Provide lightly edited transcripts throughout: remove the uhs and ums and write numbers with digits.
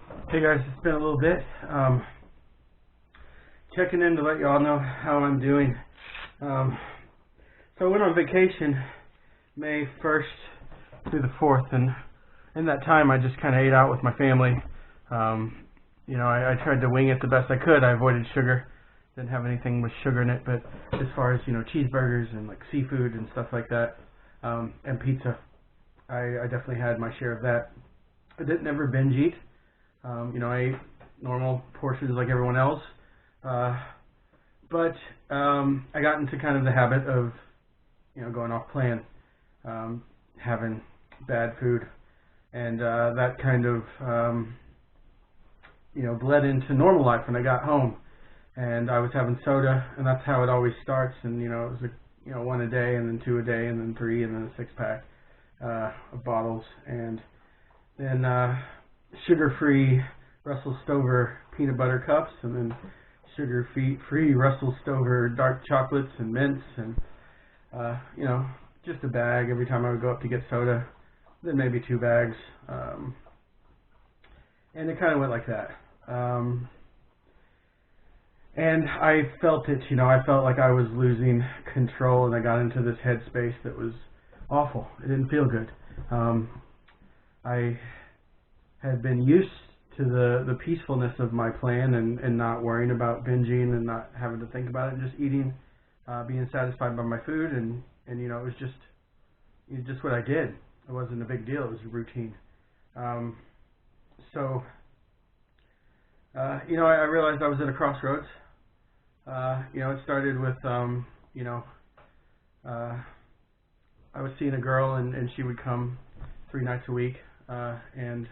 Hey guys, it's been a little bit. Checking in to let y'all know how I'm doing. So I went on vacation May 1st through the 4th, and in that time I just kind of ate out with my family. I tried to wing it the best I could. I avoided sugar. Didn't have anything with sugar in it, but as far as, cheeseburgers and like seafood and stuff like that, and pizza, I definitely had my share of that. I didn't ever binge eat. I ate normal portions like everyone else, but I got into kind of the habit of, going off plan, having bad food, and that kind of, bled into normal life when I got home, and I was having soda, and that's how it always starts, and, it was one a day, and then two a day, and then three, and then a six-pack of bottles, and then sugar-free Russell Stover peanut butter cups, and then sugar-free Russell Stover dark chocolates and mints, and just a bag every time I would go up to get soda, then maybe two bags, and it kind of went like that. And I felt it, I felt like I was losing control, and I got into this headspace that was awful. It didn't feel good. I had been used to the peacefulness of my plan and not worrying about binging and not having to think about it, and just eating, being satisfied by my food, and it was just what I did. It wasn't a big deal. It was a routine. I realized I was at a crossroads. It started with, I was seeing a girl, and she would come 3 nights a week, and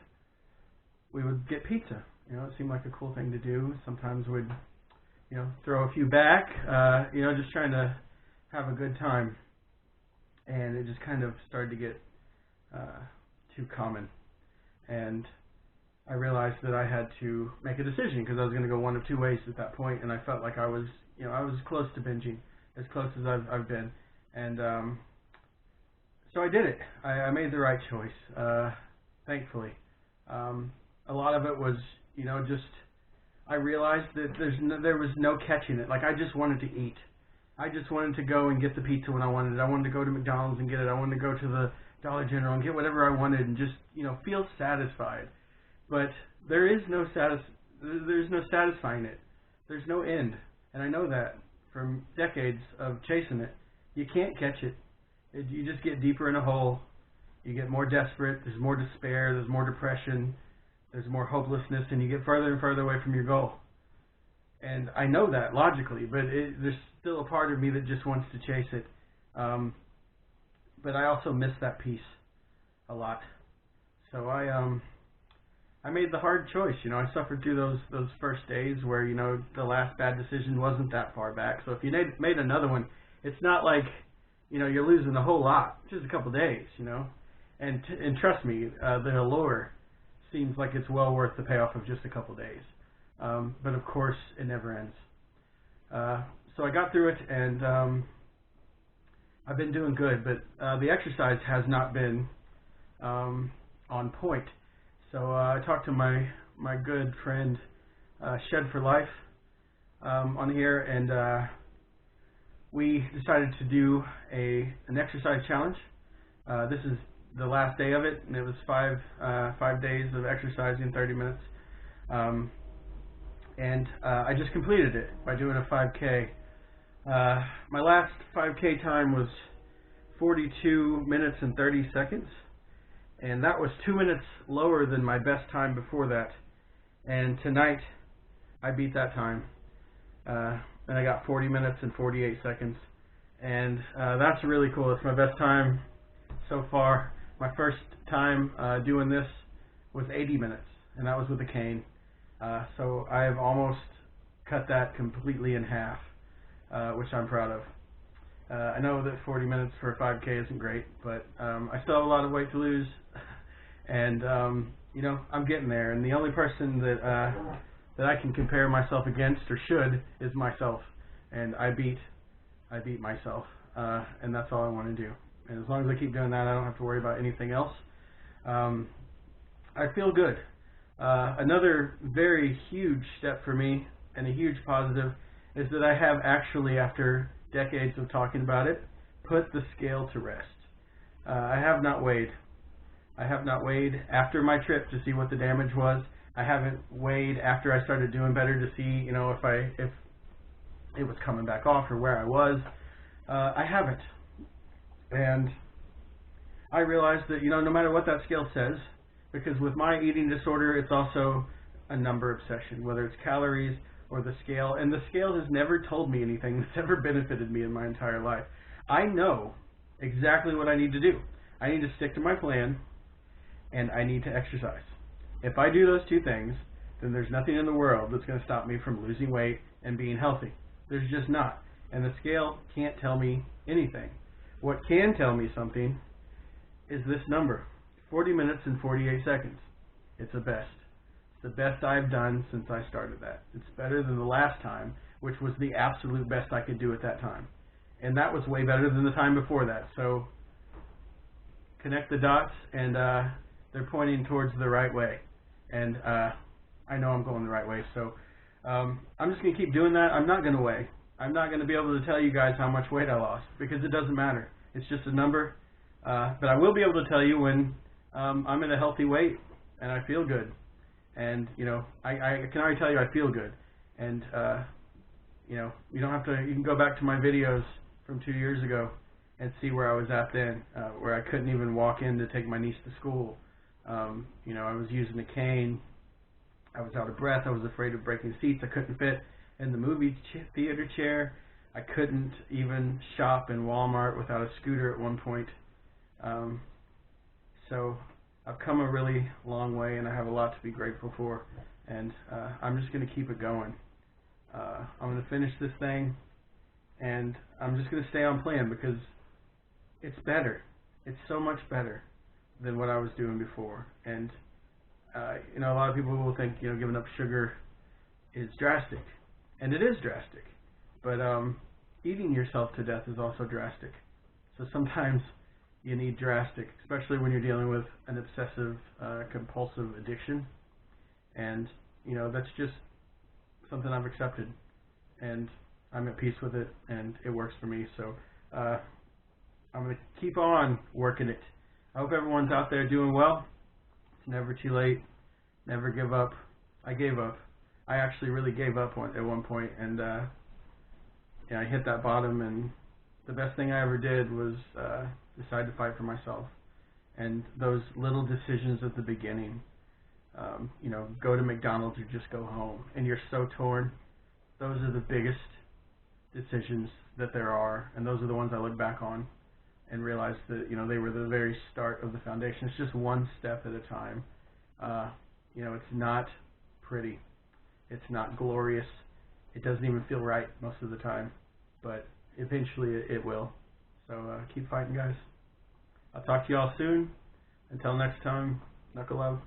we would get pizza. It seemed like a cool thing to do. Sometimes we'd, throw a few back, just trying to have a good time. And it just kind of started to get too common. And I realized that I had to make a decision, because I was going to go one of two ways at that point, and I felt like I was close to binging, as close as I've been. And so I did it. I made the right choice, thankfully. A lot of it was, I realized that there was no catching it. Like, I just wanted to eat. I just wanted to go and get the pizza when I wanted it. I wanted to go to McDonald's and get it. I wanted to go to the Dollar General and get whatever I wanted and just, feel satisfied. But there's no satisfying it. There's no end. And I know that from decades of chasing it. You can't catch it. You just get deeper in a hole. You get more desperate. There's more despair. There's more depression. There's more hopelessness, and you get further and further away from your goal. And I know that logically, but there's still a part of me that just wants to chase it. But I also miss that peace a lot. So I made the hard choice. I suffered through those first days where, the last bad decision wasn't that far back. So if you made another one, it's not like, you're losing a whole lot, just a couple days, And trust me, the allure seems like it's well worth the payoff of just a couple days. But of course, it never ends. So I got through it, and I've been doing good, but the exercise has not been on point. So I talked to my good friend Shed for Life on here, and we decided to do an exercise challenge. This is the last day of it, and it was 5 days of exercising 30 minutes. And I just completed it by doing a 5K. My last 5K time was 42 minutes and 30 seconds, and that was 2 minutes lower than my best time before that. And tonight, I beat that time, and I got 40 minutes and 48 seconds, and that's really cool. It's my best time so far. My first time doing this was 80 minutes, and that was with a cane. So I have almost cut that completely in half, which I'm proud of. I know that 40 minutes for a 5K isn't great, but I still have a lot of weight to lose, and I'm getting there. And the only person that I can compare myself against, or should, is myself. And I beat myself, and that's all I want to do. And as long as I keep doing that, I don't have to worry about anything else. I feel good. Another very huge step for me and a huge positive is that I have actually, after decades of talking about it, put the scale to rest. I have not weighed. I have not weighed after my trip to see what the damage was. I haven't weighed after I started doing better to see, if it was coming back off or where I was. I haven't. And I realized that, no matter what that scale says, because with my eating disorder, it's also a number obsession, whether it's calories or the scale. And the scale has never told me anything that's ever benefited me in my entire life. I know exactly what I need to do. I need to stick to my plan, and I need to exercise. If I do those two things, then there's nothing in the world that's going to stop me from losing weight and being healthy. There's just not. And the scale can't tell me anything. What can tell me something is this number, 40 minutes and 48 seconds. It's the best. It's the best I've done since I started that. It's better than the last time, which was the absolute best I could do at that time. And that was way better than the time before that. So connect the dots, and they're pointing towards the right way. And I know I'm going the right way. So I'm just going to keep doing that. I'm not going to weigh. I'm not going to be able to tell you guys how much weight I lost, because it doesn't matter. It's just a number. But I will be able to tell you when I'm at a healthy weight and I feel good. And, I can already tell you I feel good. And, you don't have to, you can go back to my videos from 2 years ago and see where I was at then, where I couldn't even walk in to take my niece to school. I was using a cane. I was out of breath. I was afraid of breaking seats. I couldn't fit in the movie theater chair. I couldn't even shop in Walmart without a scooter at one point. So I've come a really long way, and I have a lot to be grateful for. And I'm just going to keep it going. I'm going to finish this thing, and I'm just going to stay on plan, because it's better. It's so much better than what I was doing before. And a lot of people will think, giving up sugar is drastic, and it is drastic. But eating yourself to death is also drastic. So sometimes you need drastic, especially when you're dealing with an obsessive, compulsive addiction. And that's just something I've accepted, and I'm at peace with it, and it works for me. So I'm going to keep on working it. I hope everyone's out there doing well. It's never too late. Never give up. I gave up. I actually really gave up at one point, and I hit that bottom, and the best thing I ever did was decide to fight for myself. And those little decisions at the beginning, go to McDonald's or just go home, and you're so torn. Those are the biggest decisions that there are, and those are the ones I look back on and realize that, they were the very start of the foundation. It's just one step at a time. It's not pretty. It's not glorious. It doesn't even feel right most of the time, but eventually it will. So keep fighting, guys. I'll talk to you all soon. Until next time, knuckle love.